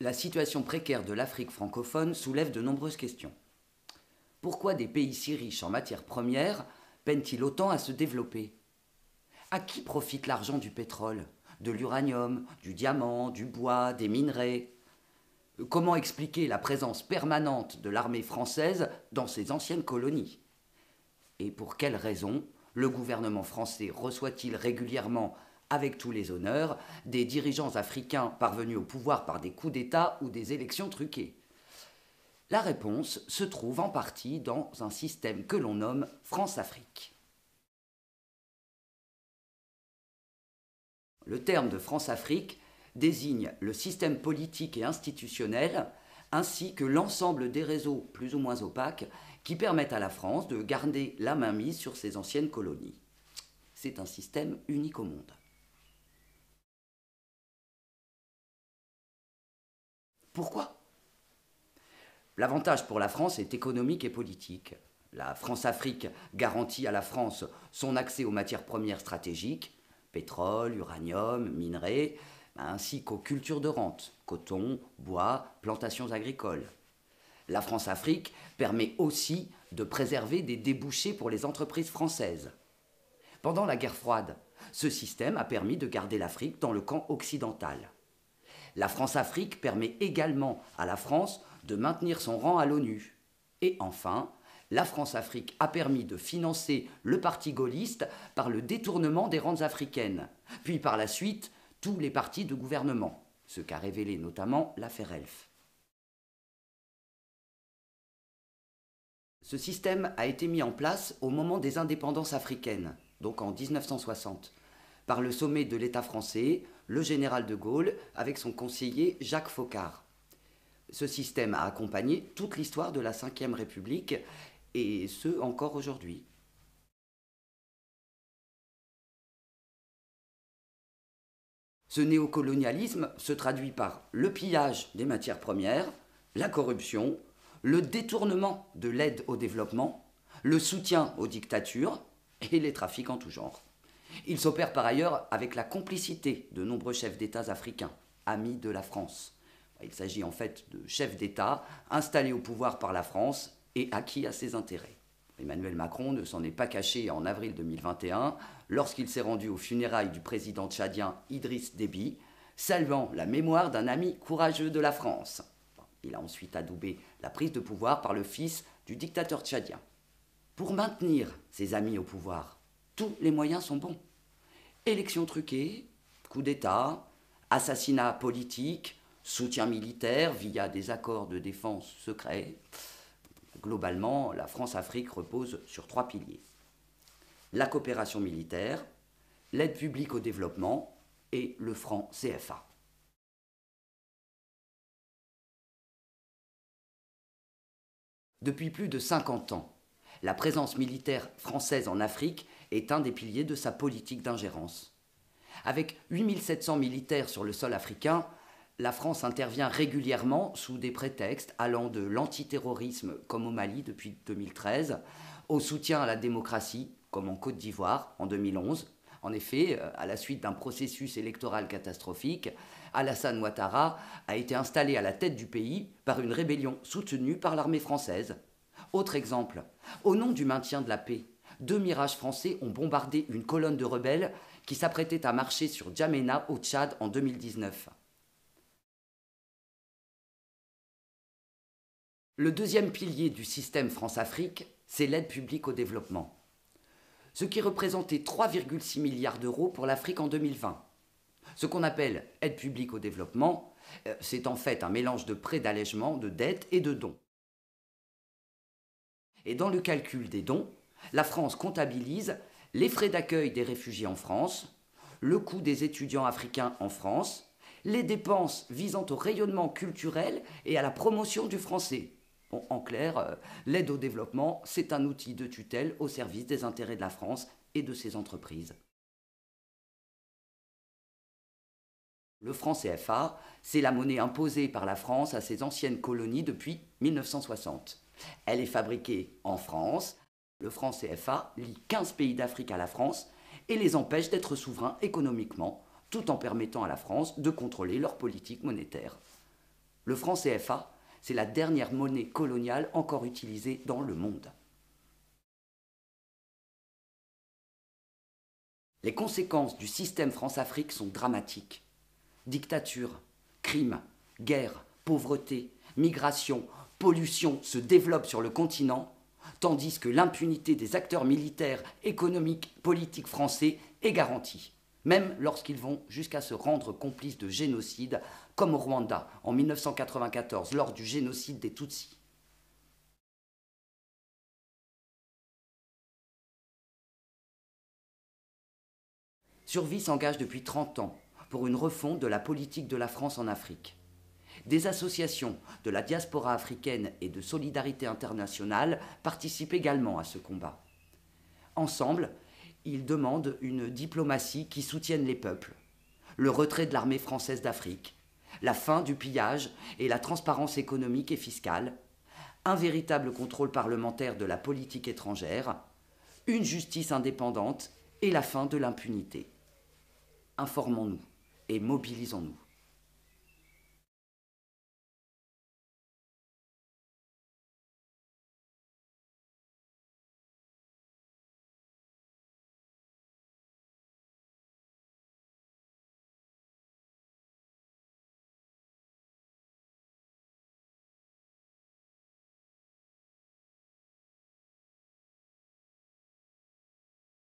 La situation précaire de l'Afrique francophone soulève de nombreuses questions. Pourquoi des pays si riches en matières premières peinent-ils autant à se développer? À qui profite l'argent du pétrole, de l'uranium, du diamant, du bois, des minerais? Comment expliquer la présence permanente de l'armée française dans ces anciennes colonies? Et pour quelles raisons le gouvernement français reçoit-il régulièrement, avec tous les honneurs, des dirigeants africains parvenus au pouvoir par des coups d'État ou des élections truquées? La réponse se trouve en partie dans un système que l'on nomme France-Afrique. Le terme de France-Afrique désigne le système politique et institutionnel ainsi que l'ensemble des réseaux plus ou moins opaques qui permettent à la France de garder la mainmise sur ses anciennes colonies. C'est un système unique au monde. Pourquoi? L'avantage pour la France est économique et politique. La France-Afrique garantit à la France son accès aux matières premières stratégiques, pétrole, uranium, minerais, ainsi qu'aux cultures de rente, coton, bois, plantations agricoles. La France-Afrique permet aussi de préserver des débouchés pour les entreprises françaises. Pendant la guerre froide, ce système a permis de garder l'Afrique dans le camp occidental. La France-Afrique permet également à la France de maintenir son rang à l'ONU. Et enfin, la France-Afrique a permis de financer le parti gaulliste par le détournement des rentes africaines, puis par la suite tous les partis de gouvernement, ce qu'a révélé notamment l'affaire Elf. Ce système a été mis en place au moment des indépendances africaines, donc en 1960, par le sommet de l'État français, le général de Gaulle, avec son conseiller Jacques Foccart. Ce système a accompagné toute l'histoire de la Ve République, et ce encore aujourd'hui. Ce néocolonialisme se traduit par le pillage des matières premières, la corruption, le détournement de l'aide au développement, le soutien aux dictatures et les trafics en tout genre. Il s'opère par ailleurs avec la complicité de nombreux chefs d'État africains, amis de la France. Il s'agit en fait de chefs d'État installés au pouvoir par la France et acquis à ses intérêts. Emmanuel Macron ne s'en est pas caché en avril 2021 lorsqu'il s'est rendu aux funérailles du président tchadien Idriss Déby, saluant la mémoire d'un ami courageux de la France. Il a ensuite adoubé la prise de pouvoir par le fils du dictateur tchadien. Pour maintenir ses amis au pouvoir, tous les moyens sont bons. Élections truquées, coups d'État, assassinats politiques, soutien militaire via des accords de défense secrets. Globalement, la France-Afrique repose sur 3 piliers. La coopération militaire, l'aide publique au développement et le franc CFA. Depuis plus de 50 ans, la présence militaire française en Afrique est un des piliers de sa politique d'ingérence. Avec 8700 militaires sur le sol africain, la France intervient régulièrement sous des prétextes allant de l'antiterrorisme, comme au Mali depuis 2013, au soutien à la démocratie, comme en Côte d'Ivoire en 2011. En effet, à la suite d'un processus électoral catastrophique, Alassane Ouattara a été installé à la tête du pays par une rébellion soutenue par l'armée française. Autre exemple, au nom du maintien de la paix, 2 Mirages français ont bombardé une colonne de rebelles qui s'apprêtait à marcher sur Djamena au Tchad en 2019. Le deuxième pilier du système France-Afrique, c'est l'aide publique au développement, ce qui représentait 3,6 milliards d'euros pour l'Afrique en 2020. Ce qu'on appelle aide publique au développement, c'est en fait un mélange de prêts d'allègement, de dettes et de dons. Et dans le calcul des dons, la France comptabilise les frais d'accueil des réfugiés en France, le coût des étudiants africains en France, les dépenses visant au rayonnement culturel et à la promotion du français. Bon, en clair, l'aide au développement, c'est un outil de tutelle au service des intérêts de la France et de ses entreprises. Le franc CFA, c'est la monnaie imposée par la France à ses anciennes colonies depuis 1960. Elle est fabriquée en France. Le franc CFA lie 15 pays d'Afrique à la France et les empêche d'être souverains économiquement, tout en permettant à la France de contrôler leur politique monétaire. Le franc CFA, c'est la dernière monnaie coloniale encore utilisée dans le monde. Les conséquences du système France-Afrique sont dramatiques. Dictature, crimes, guerre, pauvreté, migration, pollution se développent sur le continent, tandis que l'impunité des acteurs militaires, économiques, politiques français est garantie, même lorsqu'ils vont jusqu'à se rendre complices de génocide, comme au Rwanda en 1994 lors du génocide des Tutsis. Survie s'engage depuis 30 ans pour une refonte de la politique de la France en Afrique. Des associations de la diaspora africaine et de solidarité internationale participent également à ce combat. Ensemble, ils demandent une diplomatie qui soutienne les peuples, le retrait de l'armée française d'Afrique, la fin du pillage et la transparence économique et fiscale, un véritable contrôle parlementaire de la politique étrangère, une justice indépendante et la fin de l'impunité. Informons-nous et mobilisons-nous.